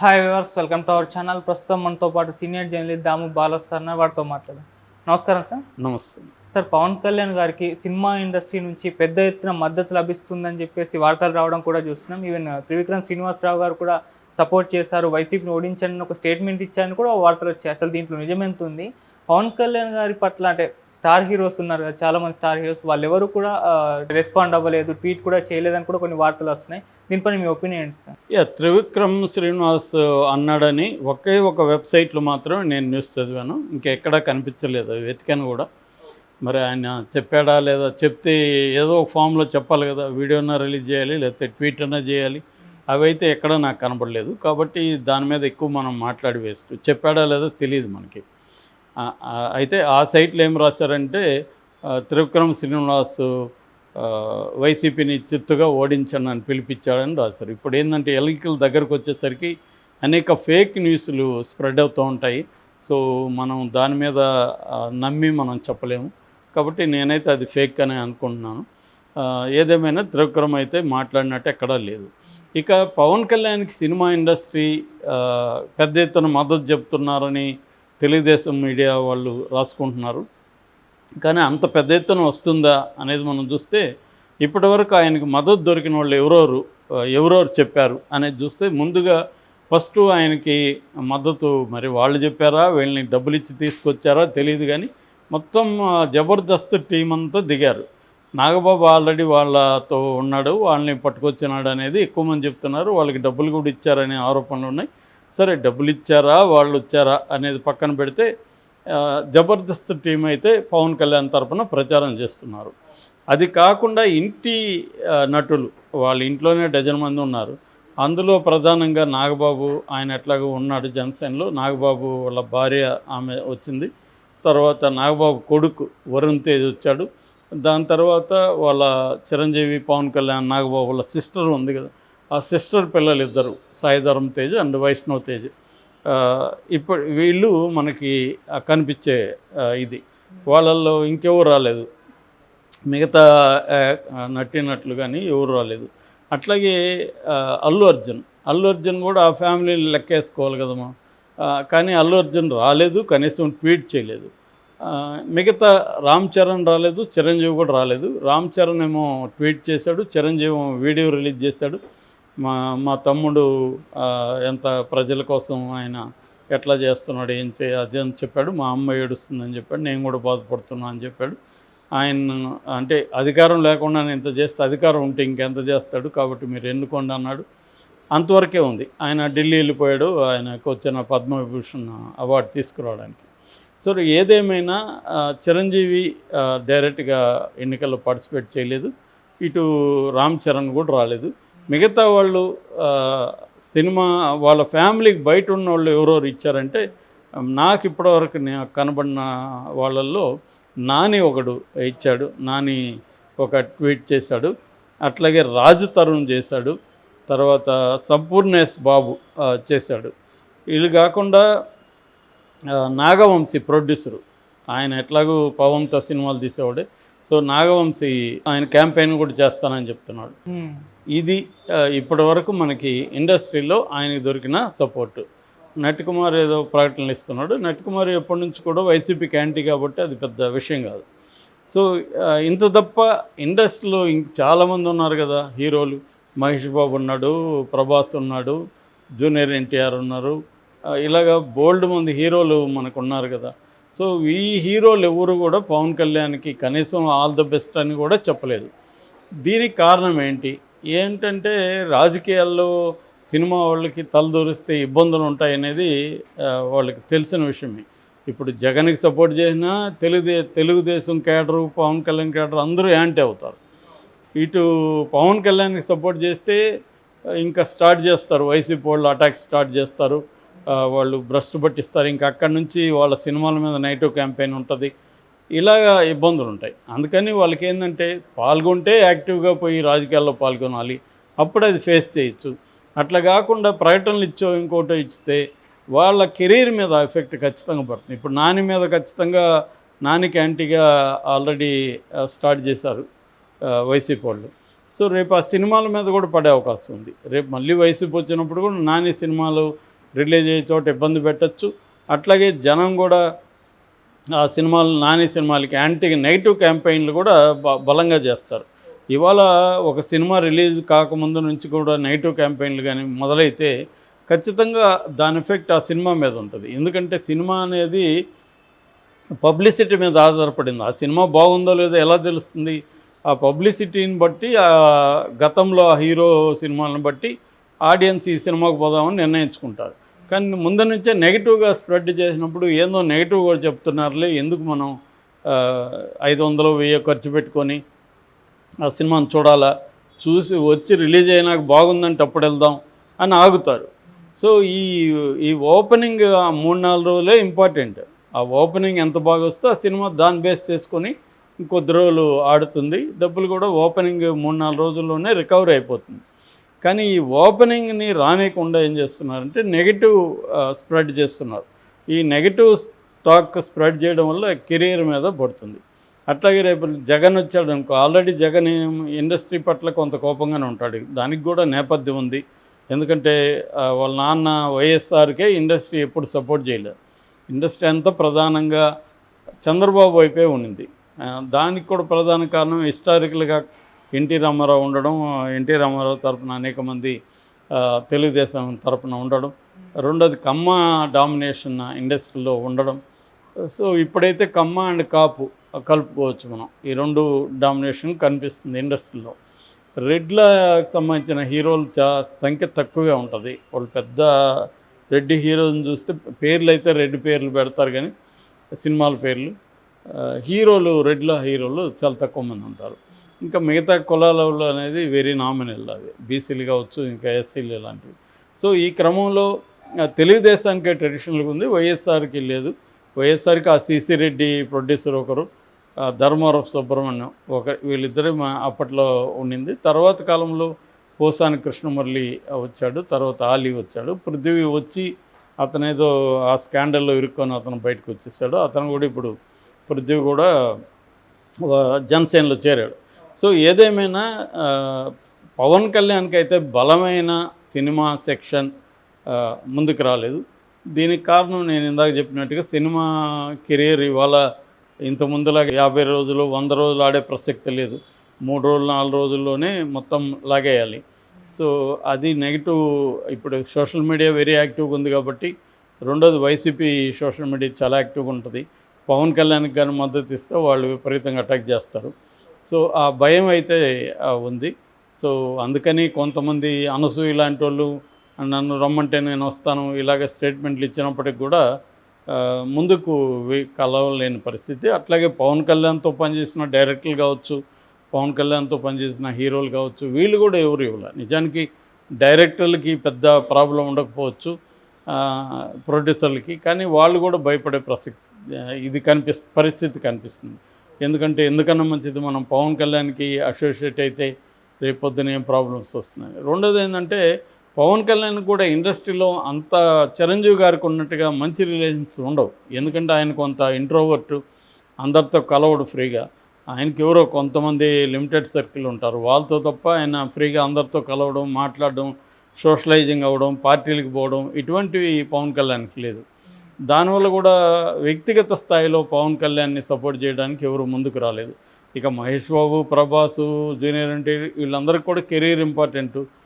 Hi viewers, welcome to our channel. ప్రస్తుతం మనతో పాటు సీనియర్ జర్నలిస్ట్ దాము బాలాస్ సార్ వారితో మాట్లాడాం. నమస్కారం సార్. నమస్తే. సార్, పవన్ కళ్యాణ్ గారికి సినిమా ఇండస్ట్రీ నుంచి పెద్ద ఎత్తున మద్దతు లభిస్తుందని చెప్పేసి వార్తలు రావడం కూడా చూస్తున్నాం. ఈవెన్ త్రివిక్రమ్ శ్రీనివాసరావు గారు కూడా సపోర్ట్ చేశారు, వైసీపీని ఓడించండి ఒక స్టేట్మెంట్ ఇచ్చారని కూడా వార్తలు వచ్చాయి. అసలు దీంట్లో నిజమెంత ఉంది? పవన్ కళ్యాణ్ గారి పట్ల అంటే స్టార్ హీరోస్ ఉన్నారు కదా, చాలామంది స్టార్ హీరోస్, వాళ్ళు ఎవరు కూడా రెస్పాండ్ అవ్వలేదు, ట్వీట్ కూడా చేయలేదని కూడా కొన్ని వార్తలు వస్తున్నాయి. దీనిపై మీ ఒపీనియన్ సార్? త్రివిక్రమ్ శ్రీనివాస్ అన్నాడని ఒకే ఒక వెబ్సైట్లో మాత్రమే నేను న్యూస్ చదివాను, ఇంకెక్కడా కనిపించలేదు. వెతికాను కూడా. మరి ఆయన చెప్పాడా లేదా, చెప్తే ఏదో ఒక ఫామ్లో చెప్పాలి కదా, వీడియోనా రిలీజ్ చేయాలి లేకపోతే ట్వీట్ అన్నా చేయాలి. అవైతే ఎక్కడా నాకు కనపడలేదు. కాబట్టి దాని మీద ఎక్కువ మనం మాట్లాడి వేస్ట్. చెప్పాడా లేదో తెలియదు మనకి. అయితే ఆ సైట్లో ఏం రాశారంటే, త్రివిక్రమ్ శ్రీనివాస్ వైసీపీని చిత్తుగా ఓడించండి అని పిలిపించాడని రాశారు. ఇప్పుడు ఏంటంటే ఎన్నికల దగ్గరకు వచ్చేసరికి అనేక ఫేక్ న్యూస్లు స్ప్రెడ్ అవుతూ ఉంటాయి. సో మనం దాని మీద నమ్మి మనం చెప్పలేము. కాబట్టి నేనైతే అది ఫేక్ అని అనుకుంటున్నాను. ఏదేమైనా త్రివిక్రమ్ అయితే మాట్లాడినట్టు ఎక్కడా లేదు. ఇక పవన్ కళ్యాణ్కి సినిమా ఇండస్ట్రీ పెద్ద ఎత్తున మద్దతు చెప్తున్నారని తెలుగుదేశం మీడియా వాళ్ళు రాసుకుంటున్నారు. కానీ అంత పెద్ద ఎత్తున వస్తుందా అనేది మనం చూస్తే, ఇప్పటివరకు ఆయనకు మద్దతు దొరికిన వాళ్ళు ఎవరెవరు చెప్పారు అనేది చూస్తే, ముందుగా ఫస్ట్ ఆయనకి మద్దతు మరి వాళ్ళు చెప్పారా, వీళ్ళని డబ్బులు ఇచ్చి తీసుకొచ్చారా తెలియదు. కానీ మొత్తం జబర్దస్త్ టీం అంతా దిగారు. నాగబాబు ఆల్రెడీ వాళ్ళతో ఉన్నాడు, వాళ్ళని పట్టుకొచ్చినాడు అనేది ఎక్కువ మంది చెప్తున్నారు. వాళ్ళకి డబ్బులు కూడా ఇచ్చారనే ఆరోపణలు ఉన్నాయి. సరే, డబ్బులు ఇచ్చారా వాళ్ళు వచ్చారా అనేది పక్కన పెడితే, జబర్దస్త్ టీం అయితే పవన్ కళ్యాణ్ తరఫున ప్రచారం చేస్తున్నారు. అది కాకుండా ఇంటి నటులు, వాళ్ళ ఇంట్లోనే డజన్ మంది ఉన్నారు. అందులో ప్రధానంగా నాగబాబు, ఆయన ఎట్లాగో ఉన్నాడు జనసేనలో. నాగబాబు వాళ్ళ భార్య ఆమె వచ్చింది. తర్వాత నాగబాబు కొడుకు వరుణ్ తేజ్ వచ్చాడు. దాని తర్వాత వాళ్ళ చిరంజీవి, పవన్ కళ్యాణ్, నాగబాబు వాళ్ళ సిస్టర్ ఉంది కదా, ఆ సిస్టర్ పిల్లలు ఇద్దరు, సాయిధరం తేజ్ అండ్ వైష్ణవ్ తేజ్. ఇప్పుడు వీళ్ళు మనకి కనిపించే ఇది. వాళ్ళల్లో ఇంకెవరు రాలేదు, మిగతా నటినట్లు కానీ ఎవరు రాలేదు. అట్లాగే అల్లు అర్జున్ కూడా ఆ ఫ్యామిలీని లెక్కేసుకోవాలి కదమ్మా. కానీ అల్లు అర్జున్ రాలేదు, కనీసం ట్వీట్ చేయలేదు. మిగతా రామ్ చరణ్ రాలేదు, చిరంజీవి కూడా రాలేదు. రామ్ చరణ్ ఏమో ట్వీట్ చేశాడు, చిరంజీవి వీడియో రిలీజ్ చేశాడు. మా తమ్ముడు ఎంత ప్రజల కోసం ఆయన ఎట్లా చేస్తున్నాడు అది అని చెప్పాడు. మా అమ్మ ఏడుస్తుందని చెప్పాడు, నేను కూడా బాధపడుతున్నా అని చెప్పాడు. ఆయన అంటే అధికారం లేకుండా నేను ఇంత చేస్తే, అధికారం ఉంటే ఇంకెంత చేస్తాడు, కాబట్టి మీరు ఎన్నుకోండి అన్నాడు. అంతవరకే ఉంది. ఆయన ఢిల్లీ వెళ్ళిపోయాడు, ఆయనకు వచ్చిన పద్మవిభూషణ్ అవార్డు తీసుకురావడానికి. సో ఏదేమైనా చిరంజీవి డైరెక్ట్గా ఎన్నికల్లో పార్టిసిపేట్ చేయలేదు. ఇటు రామ్ చరణ్ కూడా రాలేదు. మిగతా వాళ్ళు సినిమా వాళ్ళ ఫ్యామిలీకి బయట ఉన్న వాళ్ళు ఎవరెవరు ఇచ్చారంటే, నాకు ఇప్పటివరకు కనబడిన వాళ్ళల్లో నాని ఒకడు ఇచ్చాడు. నాని ఒక ట్వీట్ చేశాడు. అట్లాగే రాజు తరుణ్ చేశాడు. తర్వాత సంపూర్ణేష్ బాబు చేశాడు. వీళ్ళు కాకుండా నాగవంశీ ప్రొడ్యూసరు, ఆయన ఎట్లాగూ పవన్తో సినిమాలు తీసేవాడే. సో నాగవంశీ ఆయన క్యాంపెయిన్ కూడా చేస్తానని చెప్తున్నాడు. ఇది ఇప్పటి వరకు మనకి ఇండస్ట్రీలో ఆయనకి దొరికిన సపోర్టు. నటికుమార్ ఏదో ప్రకటనలు ఇస్తున్నాడు. నటికుమార్ ఎప్పటి నుంచి కూడా వైసీపీకి యాంటీ, కాబట్టి అది పెద్ద విషయం కాదు. సో ఇంత తప్ప ఇండస్ట్రీలో చాలామంది ఉన్నారు కదా హీరోలు. మహేష్ బాబు ఉన్నాడు, ప్రభాస్ ఉన్నాడు, జూనియర్ ఎన్టీఆర్ ఉన్నారు. ఇలాగా బోల్డ్ మంది హీరోలు మనకు ఉన్నారు కదా. సో ఈ హీరోలు ఎవరు కూడా పవన్ కళ్యాణ్కి కనీసం ఆల్ ద బెస్ట్ అని కూడా చెప్పలేదు. దీనికి కారణం ఏంటంటే రాజకీయాల్లో సినిమా వాళ్ళకి తలదూరిస్తే ఇబ్బందులు ఉంటాయనేది వాళ్ళకి తెలిసిన విషయమే. ఇప్పుడు జగన్కి సపోర్ట్ చేసినా తెలుగుదేశం కేడరు, పవన్ కళ్యాణ్ కేడరు అందరూ యాంటీ అవుతారు. ఇటు పవన్ కళ్యాణ్కి సపోర్ట్ చేస్తే ఇంకా స్టార్ట్ చేస్తారు, వైసీపీ వాళ్ళు అటాక్ స్టార్ట్ చేస్తారు, వాళ్ళు భ్రష్టు పట్టిస్తారు. ఇంకా అక్కడి నుంచి వాళ్ళ సినిమాల మీద నెగిటివ్ క్యాంపెయిన్ ఉంటుంది. ఇలాగా ఇబ్బందులు ఉంటాయి. అందుకని వాళ్ళకి ఏంటంటే పాల్గొంటే యాక్టివ్గా పోయి రాజకీయాల్లో పాల్గొనాలి, అప్పుడు అది ఫేస్ చేయొచ్చు. అట్లా కాకుండా ప్రకటనలు ఇచ్చో ఇంకోటో ఇచ్చితే వాళ్ళ కెరీర్ మీద ఎఫెక్ట్ ఖచ్చితంగా పడుతుంది. ఇప్పుడు నాని మీద ఖచ్చితంగా, నానికి యాంటీగా ఆల్రెడీ స్టార్ట్ చేశారు వైసీపీ వాళ్ళు. సో రేపు ఆ సినిమాల మీద కూడా పడే అవకాశం ఉంది. రేపు మళ్ళీ వైసీపీ వచ్చినప్పుడు కూడా నాని సినిమాలు రిలీజ్ అయ్యే చోట ఇబ్బంది పెట్టచ్చు. అట్లాగే జనం కూడా ఆ సినిమాలు నాని సినిమాలకి నెగిటివ్ క్యాంపెయిన్లు కూడా బలంగా చేస్తారు. ఇవాళ ఒక సినిమా రిలీజ్ కాకముందు నుంచి కూడా నెగిటివ్ క్యాంపెయిన్లు కానీ మొదలైతే ఖచ్చితంగా దాని ఎఫెక్ట్ ఆ సినిమా మీద ఉంటుంది. ఎందుకంటే సినిమా అనేది పబ్లిసిటీ మీద ఆధారపడింది. ఆ సినిమా బాగుందో లేదో ఎలా తెలుస్తుంది? ఆ పబ్లిసిటీని బట్టి, గతంలో ఆ హీరో సినిమాలను బట్టి ఆడియన్స్ ఈ సినిమాకు పోదామని నిర్ణయించుకుంటారు. కానీ ముందు నుంచే నెగిటివ్గా స్ప్రెడ్ చేసినప్పుడు ఏందో నెగిటివ్ కూడా చెప్తున్నారులే, ఎందుకు మనం 500, 1000 ఖర్చు పెట్టుకొని ఆ సినిమాను చూడాలా, చూసి వచ్చి రిలీజ్ అయినాక బాగుందంటే అప్పుడు వెళ్దాం అని ఆగుతారు. సో ఈ ఓపెనింగ్ 3-4 రోజులే ఇంపార్టెంట్. ఆ ఓపెనింగ్ ఎంత బాగా వస్తే ఆ సినిమా దాన్ని బేస్ చేసుకొని ఇంకొద్ది రోజులు ఆడుతుంది. డబ్బులు కూడా ఓపెనింగ్ 3-4 రోజుల్లోనే రికవరీ అయిపోతుంది. కానీ ఈ ఓపెనింగ్ని రానియకుండా ఏం చేస్తున్నారంటే నెగిటివ్ స్ప్రెడ్ చేస్తున్నారు. ఈ నెగిటివ్ టాక్ స్ప్రెడ్ చేయడం వల్ల కెరీర్ మీద పడుతుంది. అట్లాగే రేపు జగన్ వచ్చాడు అనుకో, ఆల్రెడీ జగన్ ఇండస్ట్రీ పట్ల కొంత కోపంగానే ఉంటాడు. దానికి కూడా నేపథ్యం ఉంది. ఎందుకంటే వాళ్ళ నాన్న వైఎస్ఆర్కే ఇండస్ట్రీ ఎప్పుడు సపోర్ట్ చేయలేదు. ఇండస్ట్రీ అంతా ప్రధానంగా చంద్రబాబు వైపే ఉండింది. దానికి కూడా ప్రధాన కారణం హిస్టారికల్గా ఎన్టీ రామారావు ఉండడం, ఎన్టీ రామారావు తరపున అనేక మంది తెలుగుదేశం తరపున ఉండడం, రెండోది కమ్మ డామినేషన్ ఇండస్ట్రీలో ఉండడం. సో ఇప్పుడైతే కమ్మ అండ్ కాపు కలుపుకోవచ్చు మనం. ఈ 2 డామినేషన్ కనిపిస్తుంది ఇండస్ట్రీలో. రెడ్లకు సంబంధించిన హీరోలు సంఖ్య తక్కువే ఉంటుంది. వాళ్ళు పెద్ద రెడ్డి హీరోని చూస్తే పేర్లు అయితే రెడ్డి పేర్లు పెడతారు, కానీ సినిమాల పేర్లు, రెడ్ల హీరోలు చాలా తక్కువ మంది ఉంటారు. ఇంకా మిగతా కులాలలో అనేది వెరీ నామినల్, అది బీసీలు కావచ్చు, ఇంకా ఎస్సీలు ఇలాంటివి. సో ఈ క్రమంలో తెలుగుదేశానికి ట్రెడిషనల్గా ఉంది, వైఎస్ఆర్కి లేదు. వైఎస్ఆర్కి ఆ సిసి రెడ్డి ప్రొడ్యూసర్ ఒకరు, ధర్మవరపు సుబ్రహ్మణ్యం వీళ్ళిద్దరే అప్పట్లో ఉండింది. తర్వాత కాలంలో పోసాని కృష్ణమురళి వచ్చాడు, తర్వాత ఆలీ వచ్చాడు. పృథ్వీ వచ్చి అతనేదో ఆ స్కాండల్లో ఇరుక్కొని అతను బయటకు వచ్చేసాడు. అతను కూడా ఇప్పుడు పృథ్వీ కూడా జనసేనలో చేరాడు. సో ఏదేమైనా పవన్ కళ్యాణ్కి అయితే బలమైన సినిమా సెక్షన్ ముందుకు రాలేదు. దీనికి కారణం నేను ఇందాక చెప్పినట్టుగా సినిమా కెరీర్ ఇవాళ ఇంత ముందులాగా 50 రోజులు 100 రోజులు ఆడే ప్రసక్తి లేదు. 3 రోజులు 4 రోజుల్లోనే మొత్తం లాగేయాలి. సో అది నెగిటివ్. ఇప్పుడు సోషల్ మీడియా వెరీ యాక్టివ్గా ఉంది కాబట్టి, రెండోది వైసీపీ సోషల్ మీడియా చాలా యాక్టివ్గా ఉంటుంది. పవన్ కళ్యాణ్కి కానీ మద్దతు ఇస్తే వాళ్ళు విపరీతంగా అటాక్ చేస్తారు. సో ఆ భయం అయితే ఉంది. సో అందుకని కొంతమంది అనసూయ లాంటి వాళ్ళు నన్ను రమ్మంటే నేను వస్తాను ఇలాగ స్టేట్మెంట్లు ఇచ్చినప్పటికి కూడా ముందుకు కలవలేని పరిస్థితి. అట్లాగే పవన్ కళ్యాణ్తో పనిచేసిన డైరెక్టర్లు కావచ్చు, పవన్ కళ్యాణ్తో పనిచేసిన హీరోలు కావచ్చు, వీళ్ళు కూడా ఎవరు ఇవ్వాలి. నిజానికి డైరెక్టర్లకి పెద్ద ప్రాబ్లం ఉండకపోవచ్చు, ప్రొడ్యూసర్లకి, కానీ వాళ్ళు కూడా భయపడే పరిస్థితి కనిపిస్తుంది. ఎందుకన్నా మంచిది మనం పవన్ కళ్యాణ్కి అసోసియేట్ అయితే రేపొద్దున ఏం ప్రాబ్లమ్స్ వస్తున్నాయి. రెండోది ఏంటంటే పవన్ కళ్యాణ్ కూడా ఇండస్ట్రీలో అంత చిరంజీవి గారికి ఉన్నట్టుగా మంచి రిలేషన్స్ ఉండవు. ఎందుకంటే ఆయన కొంత ఇంట్రోవర్ట్, అందరితో కలవడు ఫ్రీగా. ఆయనకి ఎవరో కొంతమంది లిమిటెడ్ సర్కిల్ ఉంటారు, వాళ్ళతో తప్ప ఆయన ఫ్రీగా అందరితో కలవడం, మాట్లాడడం, సోషలైజింగ్ అవ్వడం, పార్టీలకు పోవడం ఇటువంటివి పవన్ కళ్యాణ్కి లేదు. దానివల్ల కూడా వ్యక్తిగత స్థాయిలో పవన్ కళ్యాణ్ని సపోర్ట్ చేయడానికి ఎవరు ముందుకు రాలేదు. ఇక మహేష్ బాబు, ప్రభాసు, జూనియర్ ఎన్టీఆర్ వీళ్ళందరికీ కూడా కెరీర్ ఇంపార్టెంటు.